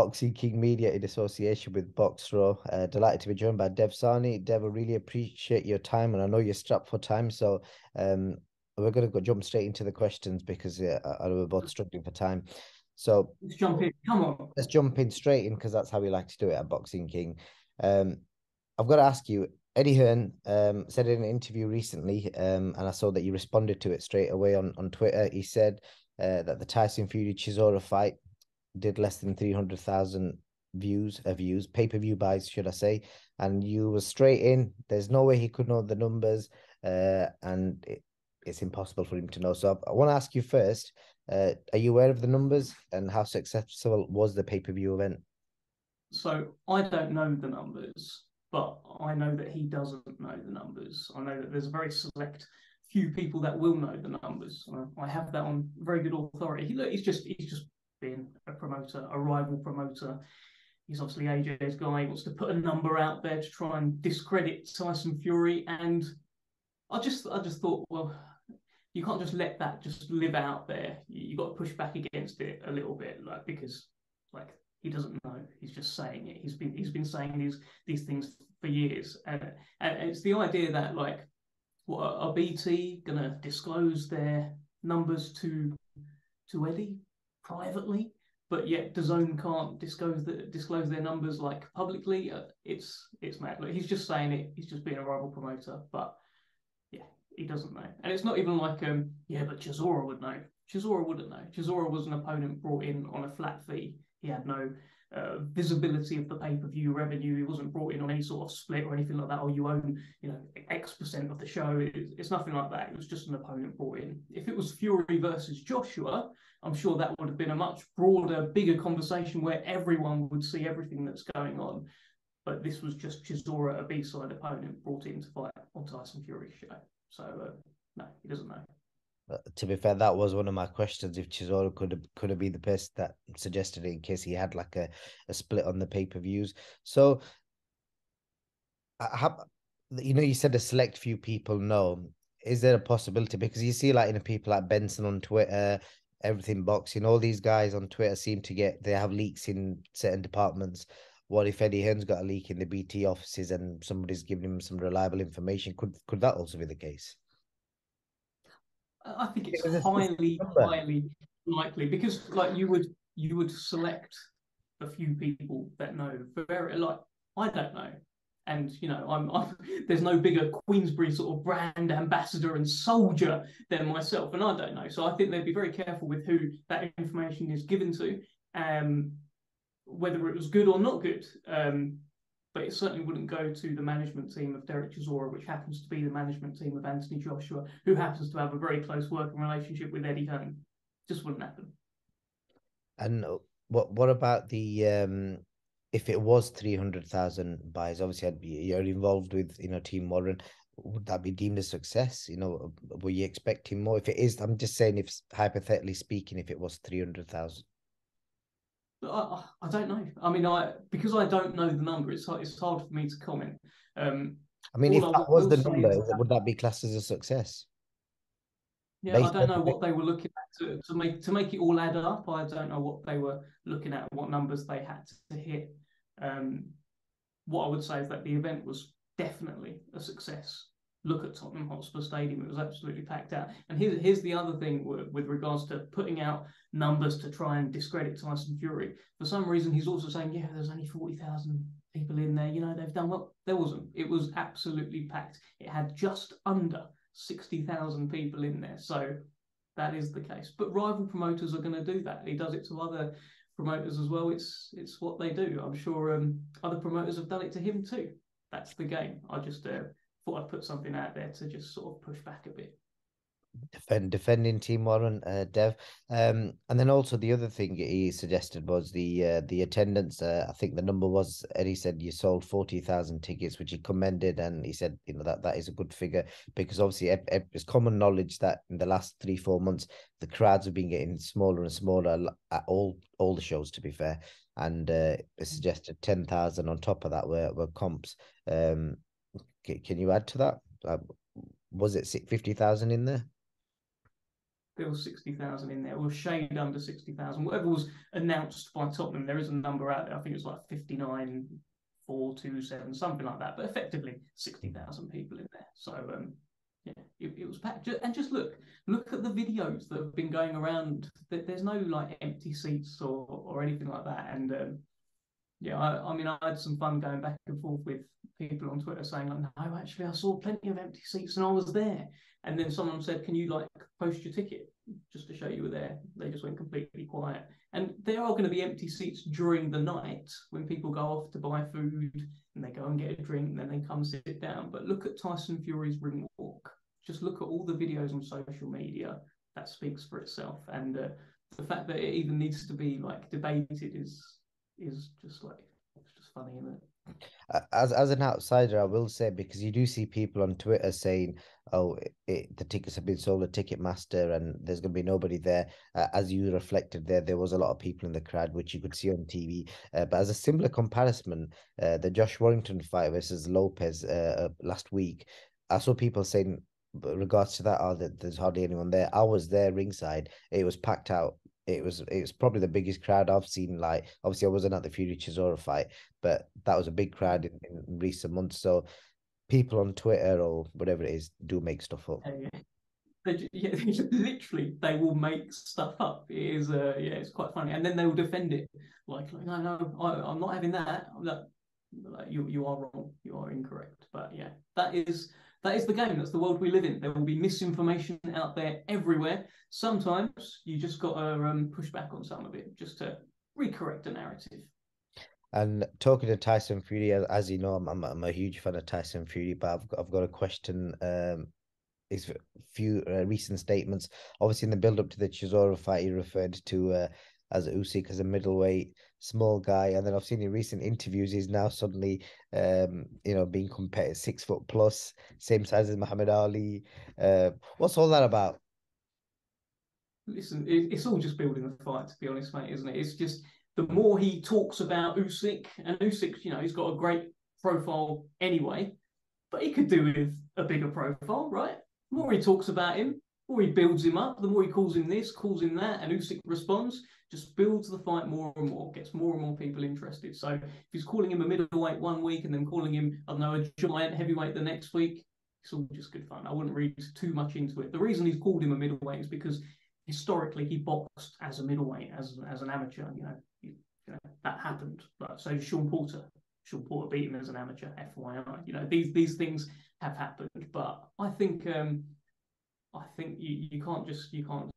Boxing King Media in association with Boxro. Delighted to be joined by Dev Sahni. Dev, I really appreciate your time, and I know you're strapped for time, so we're going to jump straight into the questions because I know we're both struggling for time. So let's jump in. Come on. let's jump in straight in because that's how we like to do it at Boxing King. I've got to ask you, Eddie Hearn said in an interview recently, and I saw that you responded to it straight away on Twitter. He said that the Tyson Fury Chisora fight did less than 300,000 views, pay-per-view buys, should I say? And you were straight in. There's no way he could know the numbers, and it's impossible for him to know. So I want to ask you first, are you aware of the numbers and how successful was the pay-per-view event? So I don't know the numbers, but I know that he doesn't know the numbers. I know that there's a very select few people that will know the numbers. I have that on very good authority. He's just being a promoter, a rival promoter. He's obviously AJ's guy. He wants to put a number out there to try and discredit Tyson Fury. And I just thought, well, you can't just let that just live out there. You got to push back against it a little bit, like, because like he doesn't know. He's just saying it. He's been saying these things for years, and it's the idea that, like, what are BT gonna disclose their numbers to Eddie privately, but yet DAZN can't disclose their numbers like publicly. It's mad. Like, he's just saying it. He's just being a rival promoter, but yeah, he doesn't know. And it's not even like yeah, but Chisora would know. Chisora wouldn't know. Chisora was an opponent brought in on a flat fee. He had no visibility of the pay-per-view revenue. He wasn't brought in on any sort of split or anything like that. Or you own, X% of the show. It's nothing like that. It was just an opponent brought in. If it was Fury versus Joshua, I'm sure that would have been a much broader, bigger conversation where everyone would see everything that's going on. But this was just Chisora, a B-side opponent, brought in to fight on Tyson Fury's show. So no, he doesn't know. To be fair, that was one of my questions. If Chisora could have been the person that suggested it in case he had like a split on the pay-per-views. So, you said a select few people know. Is there a possibility? Because you see, like, people like Benson on Twitter, everything boxing, all these guys on Twitter seem to they have leaks in certain departments. What if Eddie Hearn's got a leak in the BT offices and somebody's giving him some reliable information? Could that also be the case? I think it's Because it's highly, number. highly likely, because like you would select a few people that know. Very, like, I don't know, and I'm there's no bigger Queensbury sort of brand ambassador and soldier than myself, and I don't know. So I think they'd be very careful with who that information is given to, whether it was good or not good. But it certainly wouldn't go to the management team of Derek Chisora, which happens to be the management team of Anthony Joshua, who happens to have a very close working relationship with Eddie Hearn. Just wouldn't happen. And what about the if it was 300,000 buys? Obviously, you're involved with Team Warren. Would that be deemed a success? Were you expecting more? If it is, I'm just saying, if hypothetically speaking, if it was 300,000. I don't know. I mean, because I don't know the number, it's hard for me to comment. I mean, All if I that was will the say number, is that, would that be classed as a success? yeah, I Based don't on know what they were looking at to make it all add up. I don't know what they were looking at, what numbers they had to hit. What I would say is that the event was definitely a success. Look at Tottenham Hotspur Stadium; it was absolutely packed out. And here's the other thing with regards to putting out numbers to try and discredit Tyson Fury. For some reason, he's also saying, yeah, there's only 40,000 people in there. They've done well. There wasn't. It was absolutely packed. It had just under 60,000 people in there. So that is the case. But rival promoters are going to do that. He does it to other promoters as well. It's what they do. I'm sure other promoters have done it to him too. That's the game. I just thought I'd put something out there to just sort of push back a bit. defending Team Warren, Dev, and then also the other thing he suggested was the attendance. I think the number was, Eddie said you sold 40,000 tickets, which he commended, and he said that is a good figure because obviously it's common knowledge that in the last 3-4 months the crowds have been getting smaller and smaller at all the shows, to be fair, and it suggested 10,000 on top of that were comps. Can you add to that? Was it 50,000 in there? there was 60,000 in there, or shade under 60,000, whatever was announced by Tottenham. There is a number out there. I think it's like 59,427, something like that. But effectively, 60,000 people in there. So yeah, it was packed. And just look at the videos that have been going around. There's no like empty seats or anything like that. And yeah, I mean, I had some fun going back and forth with people on Twitter saying, like, no, actually, I saw plenty of empty seats and I was there. And then someone said, can you like post your ticket just to show you were there? They just went completely quiet. And there are going to be empty seats during the night when people go off to buy food and they go and get a drink and then they come sit down. But look at Tyson Fury's ring walk. Just look at all the videos on social media. That speaks for itself. And the fact that it even needs to be like debated is just like, it's just funny, isn't it? As an outsider, I will say, because you do see people on Twitter saying, "Oh, the tickets have been sold at Ticketmaster, and there's going to be nobody there." As you reflected there, there was a lot of people in the crowd, which you could see on TV. But as a similar comparison, the Josh Warrington fight versus Lopez last week, I saw people saying, regards to that, there's hardly anyone there. I was there ringside; it was packed out. It was probably the biggest crowd I've seen. Like, obviously I wasn't at the Fury Chisora fight, but that was a big crowd in recent months. So people on Twitter or whatever it is do make stuff up. Yeah, literally, they will make stuff up. It is, yeah, it's quite funny, and then they will defend it like no, I'm not having that. You are wrong. You are incorrect. But yeah, that is the game. That's the world we live in. There will be misinformation out there everywhere. Sometimes you just got to push back on some of it just to recorrect a narrative. And talking to Tyson Fury, as you know, I'm a huge fan of Tyson Fury, but I've got a question. His few recent statements. Obviously, in the build up to the Chisora fight, he referred to as Usyk as a middleweight, small guy, and then I've seen in recent interviews he's now suddenly, being compared 6 foot plus, same size as Muhammad Ali. What's all that about? Listen, it's all just building the fight, to be honest, mate, isn't it? It's just the more he talks about Usyk, and Usyk, he's got a great profile anyway, but he could do with a bigger profile, right? The more he talks about him, the more he builds him up, the more he calls him this, calls him that, and Usyk responds, just builds the fight more and more, gets more and more people interested. So if he's calling him a middleweight one week and then calling him, I don't know, a giant heavyweight the next week, it's all just good fun. I wouldn't read too much into it. The reason he's called him a middleweight is because historically he boxed as a middleweight, as an amateur. That happened. But so Sean Porter beat him as an amateur. FYI, these things have happened. But I think you can't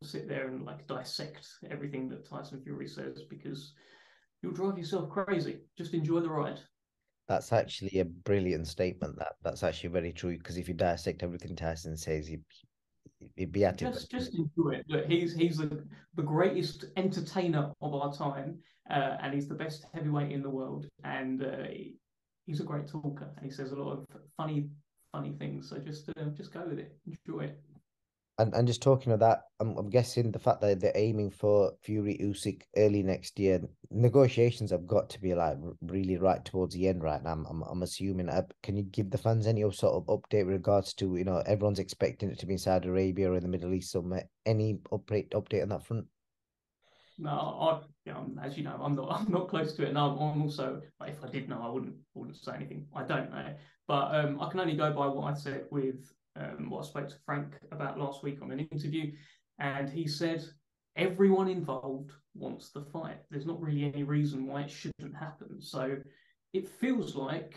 sit there and like dissect everything that Tyson Fury says, because you'll drive yourself crazy. Just enjoy the ride. That's actually a brilliant statement. That's actually very true, because if you dissect everything Tyson says, he'd be at it. Just enjoy it. Look, he's the greatest entertainer of our time, and he's the best heavyweight in the world, and he's a great talker, and he says a lot of funny things. So just go with it, enjoy it. And just talking of that, I'm guessing the fact that they're aiming for Fury Usyk early next year, negotiations have got to be like really right towards the end right now. I'm assuming. Can you give the fans any sort of update with regards to, everyone's expecting it to be in Saudi Arabia or in the Middle East somewhere? Any update on that front? No, as you know, I'm not close to it, and I'm also, if I did know, I wouldn't say anything. I don't know, but I can only go by what I said with what I spoke to Frank about last week on an interview, and he said everyone involved wants the fight. There's not really any reason why it shouldn't happen. So it feels like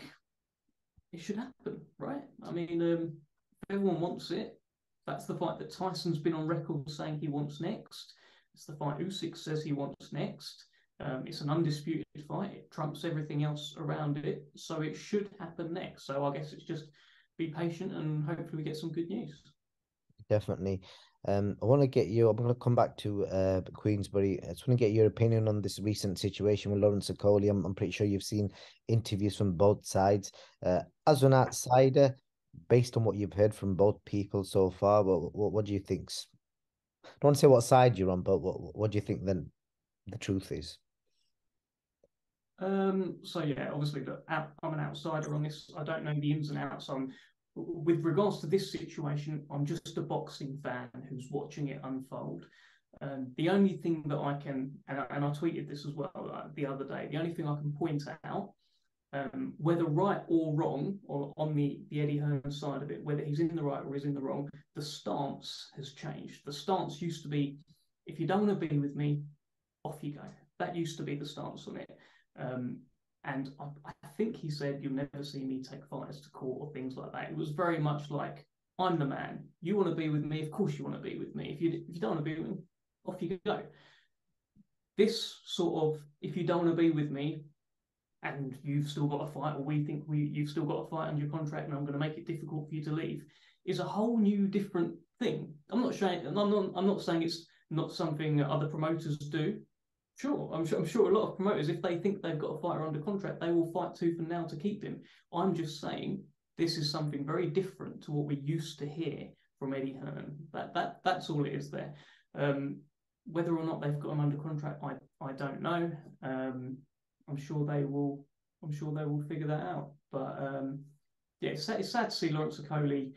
it should happen, right? I mean, if everyone wants it, that's the fight that Tyson's been on record saying he wants next. It's the fight Usyk says he wants next. It's an undisputed fight. It trumps everything else around it. So it should happen next. So I guess it's just be patient and hopefully we get some good news. Definitely. I want to get you. I'm going to come back to Queensbury. I just want to get your opinion on this recent situation with Lawrence Okoli. I'm pretty sure you've seen interviews from both sides. As an outsider, based on what you've heard from both people so far, what do you think? I don't want to say what side you're on, but what do you think then the truth is? So yeah, obviously, I'm an outsider on this. I don't know the ins and outs. I'm with regards to this situation, I'm just a boxing fan who's watching it unfold. The only thing that I can, and I tweeted this as well the other day, the only thing I can point out, whether right or wrong, or on the Eddie Hearn side of it, whether he's in the right or he's in the wrong, the stance has changed. The stance used to be, if you don't want to be with me, off you go. That used to be the stance on it. And I think he said, you'll never see me take fighters to court or things like that. It was very much like, I'm the man. You want to be with me? Of course you want to be with me. If you don't want to be with me, off you go. This sort of, if you don't want to be with me and you've still got a fight, or we think you've still got a fight under your contract and I'm going to make it difficult for you to leave, is a whole new different thing. I'm not saying it's not something that other promoters do. Sure, I'm sure a lot of promoters, if they think they've got a fighter under contract, they will fight tooth and nail to keep him. I'm just saying this is something very different to what we used to hear from Eddie Hearn. That's all it is there. Whether or not they've got him under contract, I don't know. I'm sure they will figure that out. But yeah, it's sad to see Lawrence Okoli,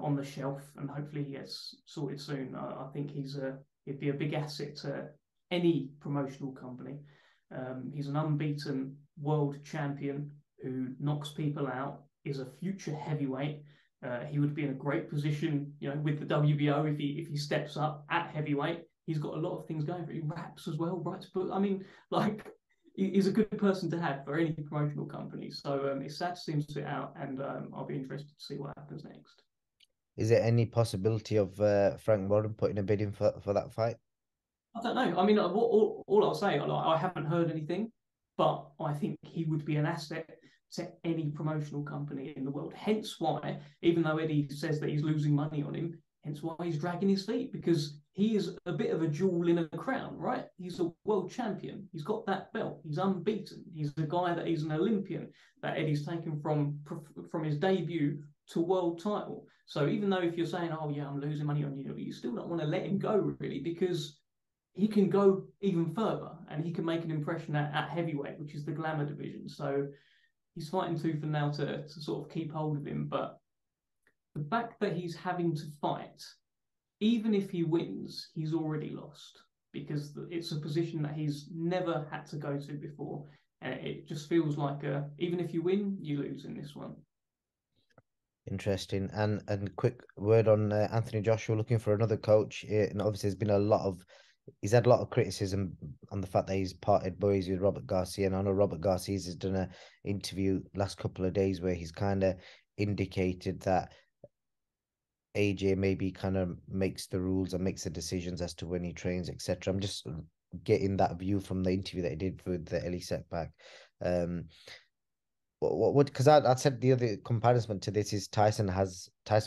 on the shelf, and hopefully he gets sorted soon. I think he'd be a big asset to any promotional company. He's an unbeaten world champion who knocks people out, is a future heavyweight. He would be in a great position, with the WBO if he steps up at heavyweight. He's got a lot of things going for him. He raps as well, writes books. I mean, he's a good person to have for any promotional company. So it's sad to see him sit out, and I'll be interested to see what happens next. Is there any possibility of Frank Warren putting a bid in for that fight? I don't know. I mean, all I'll say, I haven't heard anything, but I think he would be an asset to any promotional company in the world. Hence why, even though Eddie says that he's losing money on him, hence why he's dragging his feet, because he is a bit of a jewel in a crown, right? He's a world champion. He's got that belt. He's unbeaten. He's the guy that he's an Olympian that Eddie's taken from his debut to world title. So even though if you're saying, oh yeah, I'm losing money on you still don't want to let him go, really, because he can go even further and he can make an impression at heavyweight, which is the glamour division. So he's fighting tooth and nail to sort of keep hold of him. But the fact that he's having to fight, even if he wins, he's already lost, because it's a position that he's never had to go to before. And it just feels like even if you win, you lose in this one. Interesting. And quick word on Anthony Joshua looking for another coach. And obviously, he's had a lot of criticism on the fact that he's parted ways with Robert Garcia. And I know Robert Garcia has done an interview last couple of days where he's kind of indicated that AJ maybe kind of makes the rules and makes the decisions as to when he trains, etc. I'm just getting that view from the interview that he did with the Ellie Setback. What because I said the other comparison to this is Tyson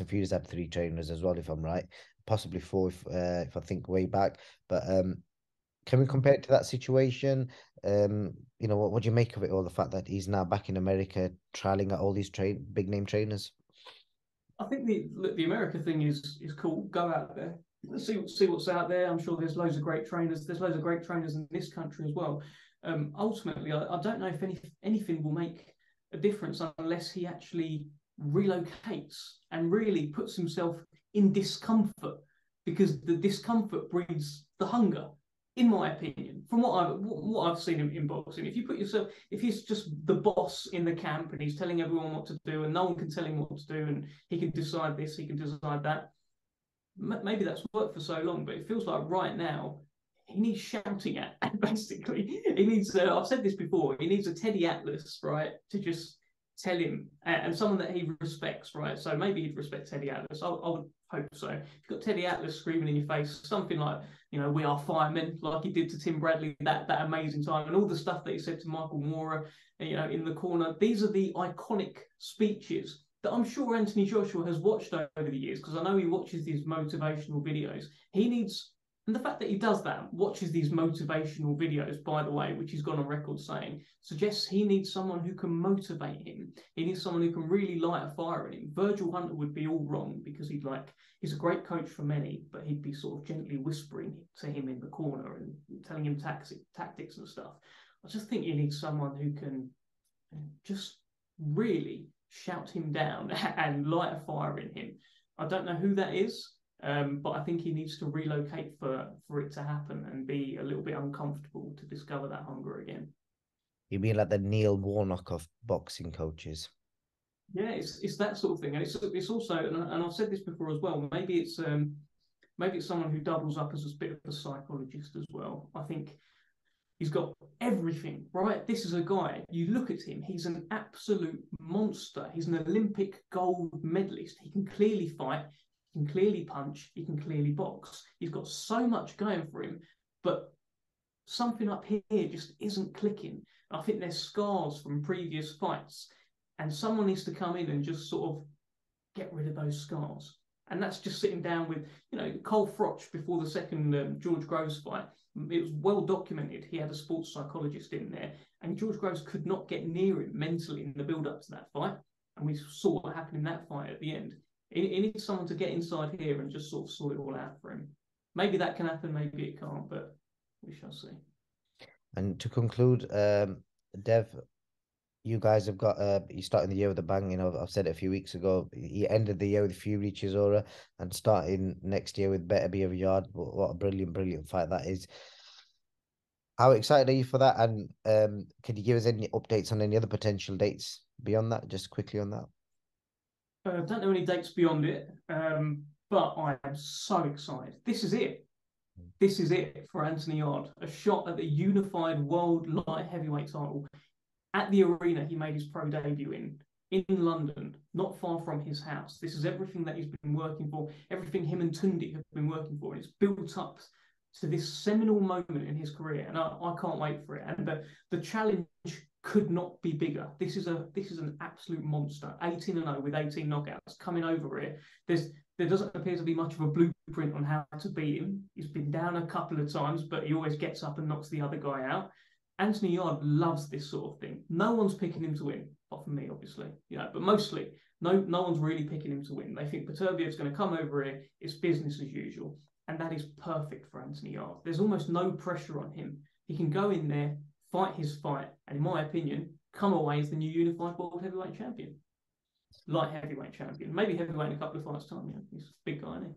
Fury's had 3 trainers as well, if I'm right, possibly 4 if I think way back. But can we compare it to that situation? What do you make of it, or the fact that he's now back in America trialing at all these big name trainers? I think the America thing is cool. Go out there, see what's out there. I'm sure there's loads of great trainers. There's loads of great trainers in this country as well. Ultimately, I don't know if anything will make a difference unless he actually relocates and really puts himself in discomfort, because the discomfort breeds the hunger, in my opinion, from what I've seen in boxing. If he's just the boss in the camp and he's telling everyone what to do and no one can tell him what to do and he can decide this, he can decide that, maybe that's worked for so long. But it feels like right now he needs shouting at, basically. He needs, I've said this before, he needs a Teddy Atlas, right, to just tell him, and someone that he respects, right? So maybe he'd respect Teddy Atlas. I would hope so. If you've got Teddy Atlas screaming in your face, something like, we are firemen, like he did to Tim Bradley that amazing time, and all the stuff that he said to Michael Moorer, in the corner. These are the iconic speeches that I'm sure Anthony Joshua has watched over the years, because I know he watches these motivational videos. He needs, and the fact that he does that, watches these motivational videos, by the way, which he's gone on record saying, suggests he needs someone who can motivate him. He needs someone who can really light a fire in him. Virgil Hunter would be all wrong, because he's a great coach for many, but he'd be sort of gently whispering to him in the corner and telling him tactics and stuff. I just think you need someone who can just really shout him down and light a fire in him. I don't know who that is, but I think he needs to relocate for it to happen and be a little bit uncomfortable to discover that hunger again. You mean like the Neil Warnock of boxing coaches? Yeah, it's that sort of thing, and it's also, and I've said this before as well. Maybe it's someone who doubles up as a bit of a psychologist as well. I think he's got everything, right? This is a guy, you look at him, he's an absolute monster. He's an Olympic gold medalist. He can clearly fight, he can clearly punch, he can clearly box. He's got so much going for him, but something up here just isn't clicking. I think there's scars from previous fights, and someone needs to come in and just sort of get rid of those scars. And that's just sitting down with, Cole Froch before the second George Groves fight. It was well documented. He had a sports psychologist in there, and George Groves could not get near him mentally in the build-up to that fight. And we saw what happened in that fight at the end. It needs someone to get inside here and just sort of sort it all out for him. Maybe that can happen, maybe it can't, but we shall see. And to conclude, Dev, you guys have got you're starting the year with a bang. You know, I've said it a few weeks ago. You ended the year with Fury Chisora and starting next year with Better Be of Yard. What a brilliant fight that is. How excited are you for that? And can you give us any updates on any other potential dates beyond that? Just quickly on that. I don't know any dates beyond it, but I am so excited. This is it. This is it for Anthony Yarde. A shot at the unified world light heavyweight title at the arena he made his pro debut in London, not far from his house. This is everything that he's been working for, everything him and Tunde have been working for. And it's built up to this seminal moment in his career, and I can't wait for it. And the challenge could not be bigger. This is an absolute monster. 18-0 with 18 knockouts coming over here. There doesn't appear to be much of a blueprint on how to beat him. He's been down a couple of times, but he always gets up and knocks the other guy out. Anthony Yarde loves this sort of thing. No one's picking him to win, apart from me, obviously. But mostly, no one's really picking him to win. They think Beterbiev's going to come over here. It's business as usual. And that is perfect for Anthony Yarde. There's almost no pressure on him. He can go in there, fight his fight, and in my opinion, come away as the new unified world heavyweight champion. Light heavyweight champion. Maybe heavyweight in a couple of fights' time. He's a big guy, isn't he?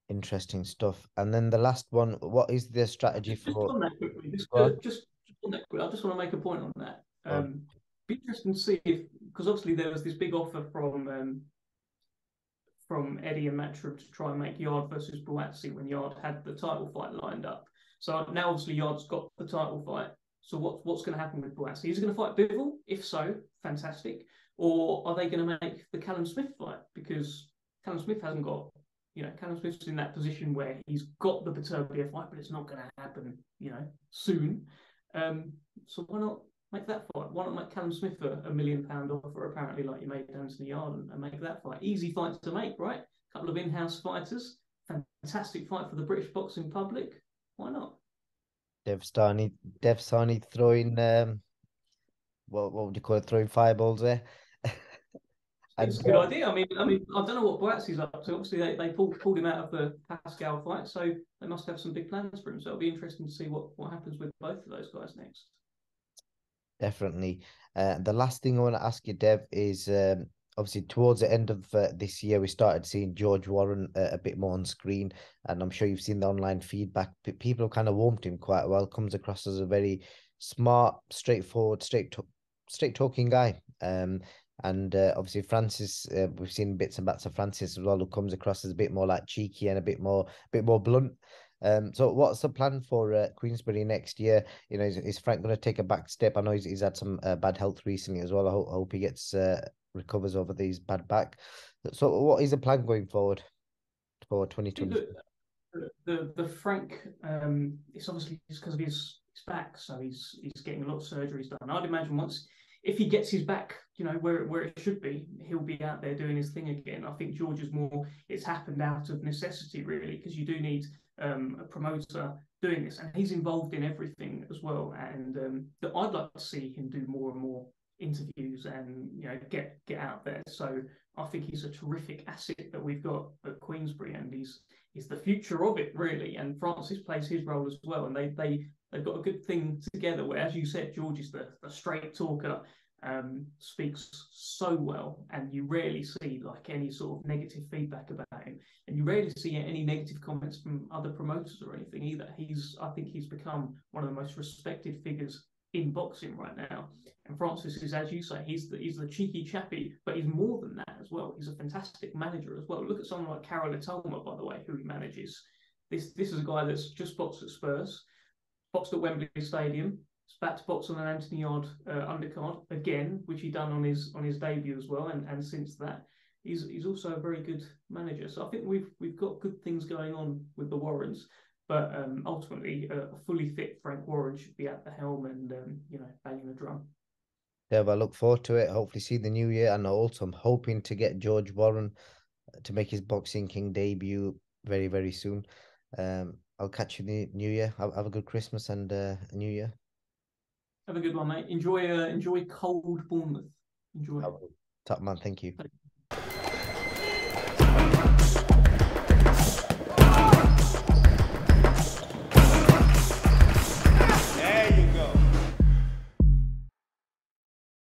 Interesting stuff. And then the last one, what is the strategy just for? on that quickly, just on that quickly, I just want to make a point on that. Be interesting to see if, because obviously there was this big offer from Eddie and Matchroom to try and make Yarde versus Buatsi when Yarde had the title fight lined up. So now obviously Yarde's got the title fight. So what's going to happen with Buatsi? Is he going to fight Bivol? If so, fantastic. Or are they going to make the Callum Smith fight? Because Callum Smith hasn't got, Callum Smith's in that position where he's got the Beterbiev fight, but it's not going to happen, soon. So why not make that fight? Why not make Callum Smith a £1 million offer, apparently, like you made Anthony Yarde, and make that fight? Easy fight to make, right? A couple of in-house fighters. Fantastic fight for the British boxing public. Why not? Dev Sahni throwing what would you call it? Throwing fireballs there. It's a good idea. I mean, I don't know what Buatsi's up to. Obviously, they pulled him out of the Pascal fight, so they must have some big plans for him. So it'll be interesting to see what happens with both of those guys next. Definitely. The last thing I want to ask you, Dev, is obviously towards the end of this year, we started seeing George Warren a bit more on screen, and I'm sure you've seen the online feedback. People have kind of warmed him quite well. Comes across as a very smart, straightforward, straight talking guy. And obviously Francis, we've seen bits and bats of Francis as well, who comes across as a bit more like cheeky and a bit more blunt. So what's the plan for Queensberry next year? Is Frank going to take a back step? I know he's had some bad health recently as well. I hope he gets recovers over these bad back. So what is the plan going forward for 2020? The Frank, it's obviously just because of his back, so he's getting a lot of surgeries done. I'd imagine if he gets his back, where it should be, he'll be out there doing his thing again. I think George is more, it's happened out of necessity, really, because you do need a promoter doing this, and he's involved in everything as well. And I'd like to see him do more and more interviews and get out there. So I think he's a terrific asset that we've got at Queensberry, and he's the future of it, really. And Francis plays his role as well, and they've got a good thing together where, as you said, George is the straight talker, speaks so well, and you rarely see like any sort of negative feedback about him, and you rarely see any negative comments from other promoters or anything either. I think he's become one of the most respected figures in boxing right now. And Francis is, as you say, he's the cheeky chappy, but he's more than that as well. He's a fantastic manager as well. Look at someone like Carol Atoma, by the way, who he manages. This is a guy that's just boxed at Spurs, boxed at Wembley Stadium. He's back to box on an Anthony Yard undercard again, which he done on his debut as well. And since that, he's also a very good manager. So I think we've got good things going on with the Warrens. But ultimately, a fully fit Frank Warren should be at the helm and banging the drum. Yeah, but I look forward to it. Hopefully, see the new year, and also I'm hoping to get George Warren to make his Boxing King debut very, very soon. I'll catch you in the new year. Have a good Christmas and a new year. Have a good one, mate. Enjoy cold Bournemouth. Enjoy. Top man, thank you.